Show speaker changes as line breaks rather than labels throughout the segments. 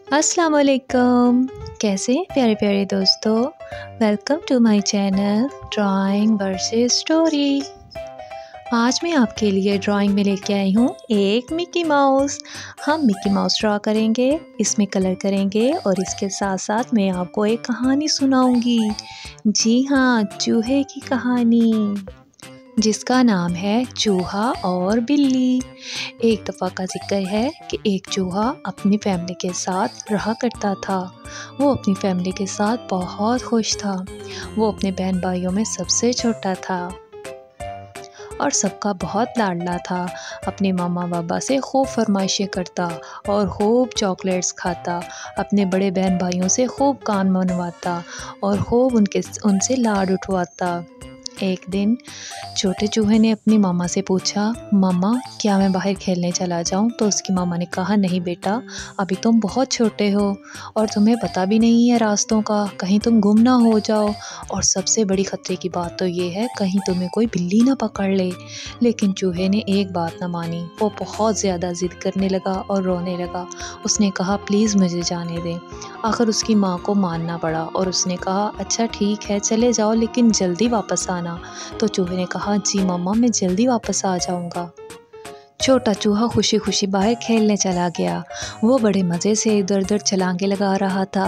अस्सलाम वालेकुम। कैसे हैं प्यारे प्यारे दोस्तों। Welcome to my channel drawing versus story. आज मैं आपके लिए ड्राइंग में लेके आई हूँ एक मिकी माउस। हम मिकी माउस ड्रा करेंगे, इसमें कलर करेंगे और इसके साथ साथ मैं आपको एक कहानी सुनाऊंगी। जी हाँ, चूहे की कहानी, जिसका नाम है चूहा और बिल्ली। एक दफ़ा का जिक्र है कि एक चूहा अपनी फैमिली के साथ रहा करता था। वो अपनी फैमिली के साथ बहुत खुश था। वो अपने बहन भाइयों में सबसे छोटा था और सबका बहुत लाडला था। अपने मामा बाबा से खूब फरमाइशें करता और खूब चॉकलेट्स खाता। अपने बड़े बहन भाइयों से खूब कान मनवाता और खूब उनसे लाड उठवाता। एक दिन छोटे चूहे ने अपनी मामा से पूछा, मामा क्या मैं बाहर खेलने चला जाऊं? तो उसकी मामा ने कहा, नहीं बेटा, अभी तुम बहुत छोटे हो और तुम्हें पता भी नहीं है रास्तों का, कहीं तुम गुम ना हो जाओ। और सबसे बड़ी खतरे की बात तो ये है, कहीं तुम्हें कोई बिल्ली ना पकड़ ले। लेकिन चूहे ने एक बात ना मानी। वो बहुत ज़्यादा ज़िद करने लगा और रोने लगा। उसने कहा, प्लीज़ मुझे जाने दें। आखिर उसकी माँ को मानना पड़ा और उसने कहा, अच्छा ठीक है, चले जाओ, लेकिन जल्दी वापस आना। तो चूहे ने कहा, जी मम्मा, मैं जल्दी वापस आ जाऊंगा। छोटा चूहा खुशी खुशी बाहर खेलने चला गया। वो बड़े मज़े से इधर उधर छलांगे लगा रहा था।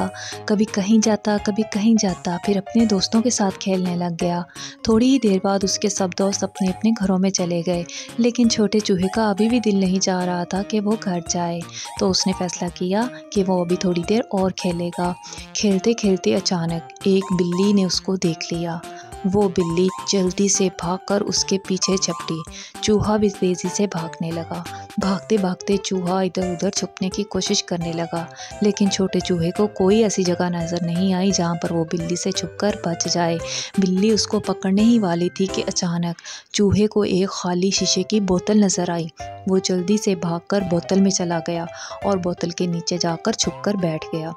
कभी कहीं जाता, कभी कहीं जाता, फिर अपने दोस्तों के साथ खेलने लग गया। थोड़ी ही देर बाद उसके सब दोस्त अपने अपने घरों में चले गए, लेकिन छोटे चूहे का अभी भी दिल नहीं चाह रहा था कि वो घर जाए। तो उसने फैसला किया कि वो अभी थोड़ी देर और खेलेगा। खेलते खेलते अचानक एक बिल्ली ने उसको देख लिया। वो बिल्ली जल्दी से भागकर उसके पीछे झपटी। चूहा भी तेजी से भागने लगा। भागते भागते चूहा इधर उधर छुपने की कोशिश करने लगा, लेकिन छोटे चूहे को कोई ऐसी जगह नजर नहीं आई जहां पर वो बिल्ली से छुपकर बच जाए। बिल्ली उसको पकड़ने ही वाली थी कि अचानक चूहे को एक खाली शीशे की बोतल नजर आई। वो जल्दी से भागकर बोतल में चला गया और बोतल के नीचे जाकर छुपकर बैठ गया।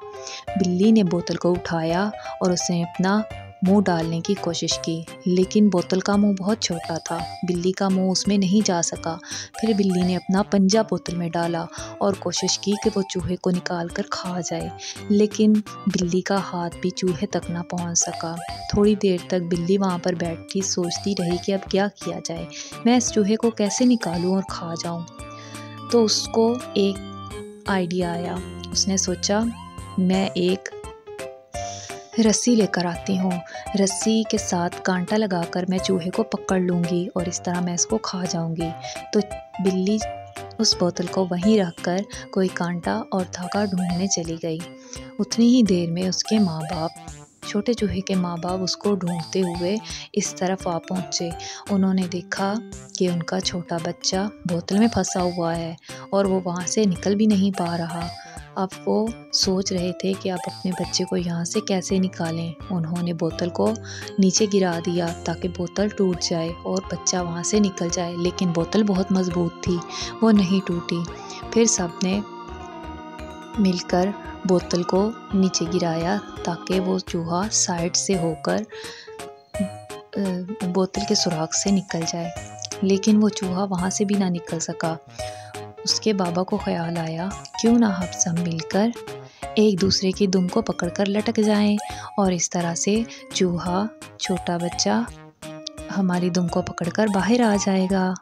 बिल्ली ने बोतल को उठाया और उसने अपना मुंह डालने की कोशिश की, लेकिन बोतल का मुंह बहुत छोटा था। बिल्ली का मुंह उसमें नहीं जा सका। फिर बिल्ली ने अपना पंजा बोतल में डाला और कोशिश की कि वो चूहे को निकाल कर खा जाए, लेकिन बिल्ली का हाथ भी चूहे तक ना पहुंच सका। थोड़ी देर तक बिल्ली वहां पर बैठी सोचती रही कि अब क्या किया जाए, मैं इस चूहे को कैसे निकालूं और खा जाऊं। तो उसको एक आइडिया आया। उसने सोचा, मैं एक रस्सी लेकर आती हूँ। रस्सी के साथ कांटा लगाकर मैं चूहे को पकड़ लूँगी और इस तरह मैं इसको खा जाऊँगी। तो बिल्ली उस बोतल को वहीं रखकर कोई कांटा और धागा ढूंढने चली गई। उतनी ही देर में उसके माँ बाप, छोटे चूहे के माँ बाप, उसको ढूंढते हुए इस तरफ आ पहुँचे। उन्होंने देखा कि उनका छोटा बच्चा बोतल में फंसा हुआ है और वो वहाँ से निकल भी नहीं पा रहा। अब वो सोच रहे थे कि अब अपने बच्चे को यहाँ से कैसे निकालें। उन्होंने बोतल को नीचे गिरा दिया ताकि बोतल टूट जाए और बच्चा वहाँ से निकल जाए, लेकिन बोतल बहुत मज़बूत थी, वो नहीं टूटी। फिर सबने मिलकर बोतल को नीचे गिराया ताकि वो चूहा साइड से होकर बोतल के सुराख से निकल जाए, लेकिन वो चूहा वहाँ से भी ना निकल सका। उसके बाबा को ख्याल आया, क्यों ना हम सब मिलकर एक दूसरे की दुम को पकड़कर लटक जाएं और इस तरह से चूहा, छोटा बच्चा हमारी दुम को पकड़कर बाहर आ जाएगा।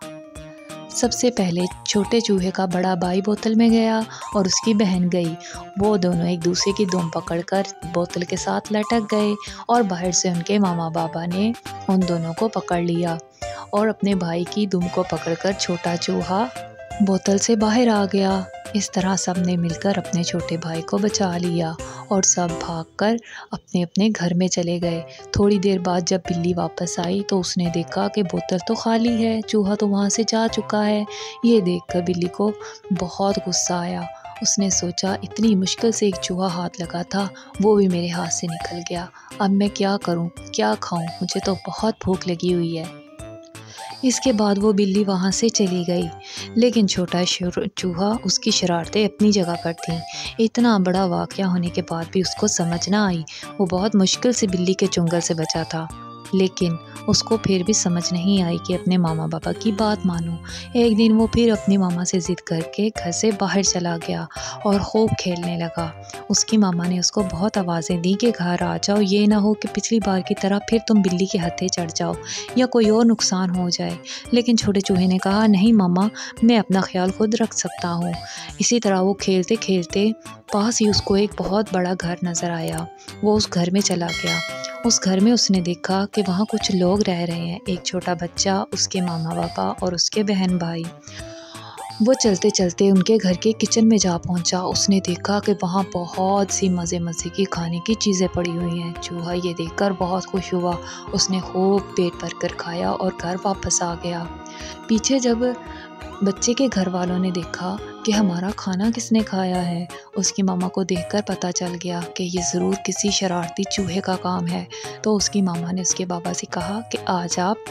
सबसे पहले छोटे चूहे का बड़ा भाई बोतल में गया और उसकी बहन गई। वो दोनों एक दूसरे की दुम पकड़कर बोतल के साथ लटक गए और बाहर से उनके मामा बाबा ने उन दोनों को पकड़ लिया और अपने भाई की दुम को पकड़कर छोटा चूहा बोतल से बाहर आ गया। इस तरह सब ने मिलकर अपने छोटे भाई को बचा लिया और सब भागकर अपने अपने घर में चले गए। थोड़ी देर बाद जब बिल्ली वापस आई तो उसने देखा कि बोतल तो खाली है, चूहा तो वहाँ से जा चुका है। ये देखकर बिल्ली को बहुत गुस्सा आया। उसने सोचा, इतनी मुश्किल से एक चूहा हाथ लगा था, वो भी मेरे हाथ से निकल गया। अब मैं क्या करूँ, क्या खाऊँ? मुझे तो बहुत भूख लगी हुई है। इसके बाद वो बिल्ली वहाँ से चली गई, लेकिन छोटा चूहा, उसकी शरारतें अपनी जगह पर थीं। इतना बड़ा वाक़या होने के बाद भी उसको समझ ना आई। वो बहुत मुश्किल से बिल्ली के चुंगल से बचा था। लेकिन उसको फिर भी समझ नहीं आई कि अपने मामा पापा की बात मानूं। एक दिन वो फिर अपनी मामा से ज़िद करके घर से बाहर चला गया और खूब खेलने लगा। उसकी मामा ने उसको बहुत आवाज़ें दी कि घर आ जाओ, ये ना हो कि पिछली बार की तरह फिर तुम बिल्ली के हत्थे चढ़ जाओ या कोई और नुकसान हो जाए। लेकिन छोटे चूहे ने कहा, नहीं मामा, मैं अपना ख्याल खुद रख सकता हूँ। इसी तरह वो खेलते खेलते पास ही उसको एक बहुत बड़ा घर नज़र आया। वो उस घर में चला गया। उस घर में उसने देखा कि वहाँ कुछ लोग रह रहे हैं, एक छोटा बच्चा, उसके मामा पापा और उसके बहन भाई। वो चलते चलते उनके घर के किचन में जा पहुंचा। उसने देखा कि वहाँ बहुत सी मज़े मज़े की खाने की चीज़ें पड़ी हुई हैं। चूहा ये देखकर बहुत खुश हुआ। उसने खूब पेट भर कर खाया और घर वापस आ गया। पीछे जब बच्चे के घर वालों ने देखा कि हमारा खाना किसने खाया है, उसकी मामा को देखकर पता चल गया कि ये ज़रूर किसी शरारती चूहे का काम है। तो उसकी मामा ने उसके बाबा से कहा कि आज आप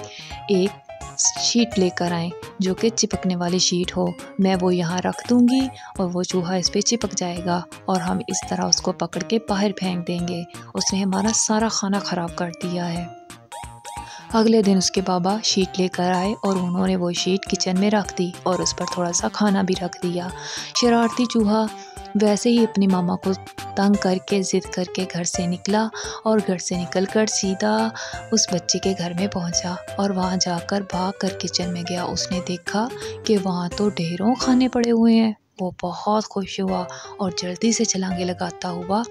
एक शीट लेकर आएं जो कि चिपकने वाली शीट हो। मैं वो यहाँ रख दूँगी और वो चूहा इस पे चिपक जाएगा और हम इस तरह उसको पकड़ के बाहर फेंक देंगे। उसने हमारा सारा खाना ख़राब कर दिया है। अगले दिन उसके बाबा शीट लेकर आए और उन्होंने वो शीट किचन में रख दी और उस पर थोड़ा सा खाना भी रख दिया। शरारती चूहा वैसे ही अपनी मामा को तंग करके ज़िद करके घर से निकला और घर से निकलकर सीधा उस बच्चे के घर में पहुंचा और वहां जाकर भाग कर किचन में गया। उसने देखा कि वहां तो ढेरों खाने पड़े हुए हैं। वो बहुत खुश हुआ और जल्दी से छलांगे लगाता हुआ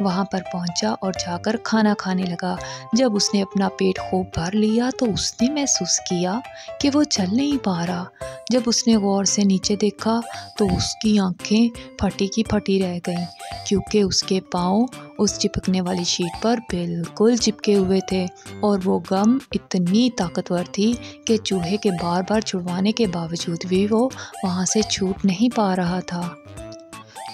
वहाँ पर पहुंचा और जाकर खाना खाने लगा। जब उसने अपना पेट खूब भर लिया तो उसने महसूस किया कि वो चल नहीं पा रहा। जब उसने गौर से नीचे देखा तो उसकी आंखें फटी की फटी रह गईं, क्योंकि उसके पाँव उस चिपकने वाली शीट पर बिल्कुल चिपके हुए थे और वो गम इतनी ताकतवर थी कि चूहे के बार बार छुड़वाने के बावजूद भी वो वहाँ से छूट नहीं पा रहा था।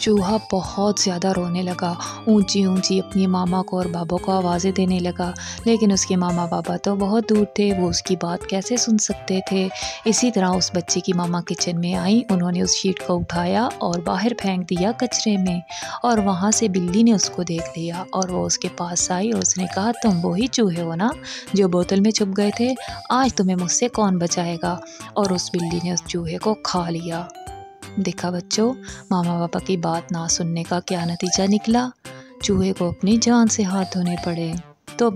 चूहा बहुत ज़्यादा रोने लगा, ऊंची ऊंची अपनी मामा को और बाबा को आवाज़ें देने लगा। लेकिन उसके मामा बाबा तो बहुत दूर थे, वो उसकी बात कैसे सुन सकते थे। इसी तरह उस बच्चे की मामा किचन में आई। उन्होंने उस शीट को उठाया और बाहर फेंक दिया कचरे में और वहाँ से बिल्ली ने उसको देख लिया और वो उसके पास आई और उसने कहा, तुम वही चूहे हो ना जो बोतल में छुप गए थे? आज तुम्हें मुझसे कौन बचाएगा? और उस बिल्ली ने उस चूहे को खा लिया। देखा बच्चों, मामा पापा की बात ना सुनने का क्या नतीजा निकला। चूहे को अपनी जान से हाथ धोने पड़े। तो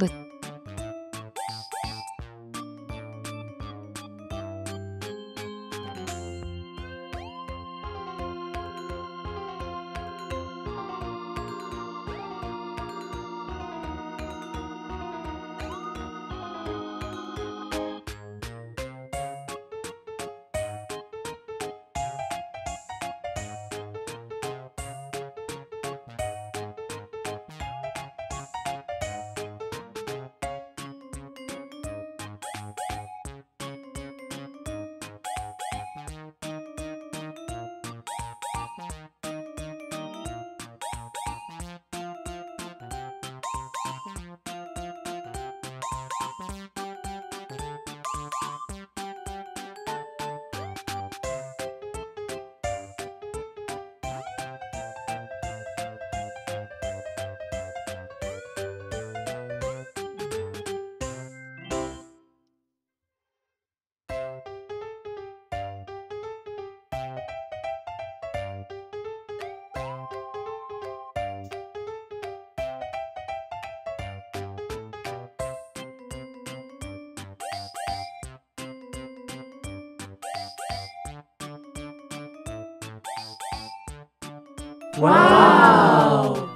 Wow!